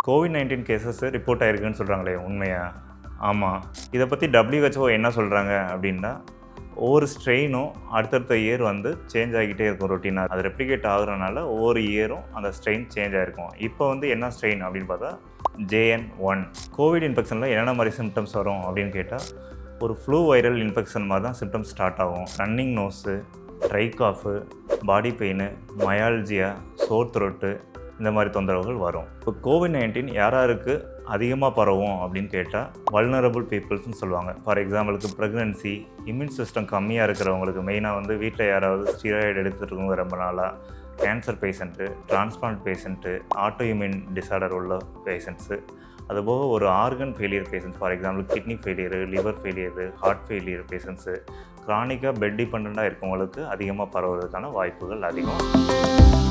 COVID-19 cases report ஆயிருக்குன்னு சொல்கிறாங்களே உண்மையா? ஆமாம். இதை பற்றி WHO என்ன சொல்கிறாங்க அப்படின்னா, ஒவ்வொரு ஸ்ட்ரெயினும் அடுத்தடுத்த இயர் வந்து சேஞ்ச் ஆகிக்கிட்டே இருக்கும் ரொட்டீனாக. அது ரெப்ளிகேட் ஆகுறதுனால ஒவ்வொரு இயரும் அந்த ஸ்ட்ரெயின் சேஞ்ச் ஆகிருக்கும். இப்போ வந்து என்ன ஸ்ட்ரெயின் அப்படின்னு பார்த்தா JN1. கோவிட் இன்ஃபெக்ஷனில் என்னென்ன மாதிரி சிம்டம்ஸ் வரும் அப்படின்னு கேட்டால், ஒரு ஃப்ளூ வைரல் இன்ஃபெக்ஷன் மாதிரி தான் சிம்டம்ஸ் ஸ்டார்ட் ஆகும். Running nose, dry cough, body pain, myalgia, sore throat, இந்த மாதிரி தொந்தரவுகள் வரும். இப்போ கோவிட்-19 யாராருக்கு அதிகமாக பரவும் அப்படின்னு கேட்டால் வல்னரபிள் பீப்புள்ஸ்னு சொல்லுவாங்க. ஃபார் எக்ஸாம்பிளுக்கு ப்ரெக்னன்சி, இம்யூன் சிஸ்டம் கம்மியாக இருக்கிறவங்களுக்கு, மெயினாக வந்து வீட்டில் யாராவது ஸ்டீராய்டு எடுத்துகிட்டு இருக்கவங்க ரொம்ப நாளாக, cancer patient, transplant patient, autoimmune disorder உள்ள பேஷண்ட்ஸு, அதுபோக ஒரு organ failure patients, for example kidney failure, liver failure, heart failure patients, க்ரானிக்காக பெட் டிபெண்ட்டாக இருக்கவங்களுக்கு அதிகமாக பரவுறதுக்கான வாய்ப்புகள் அதிகம்.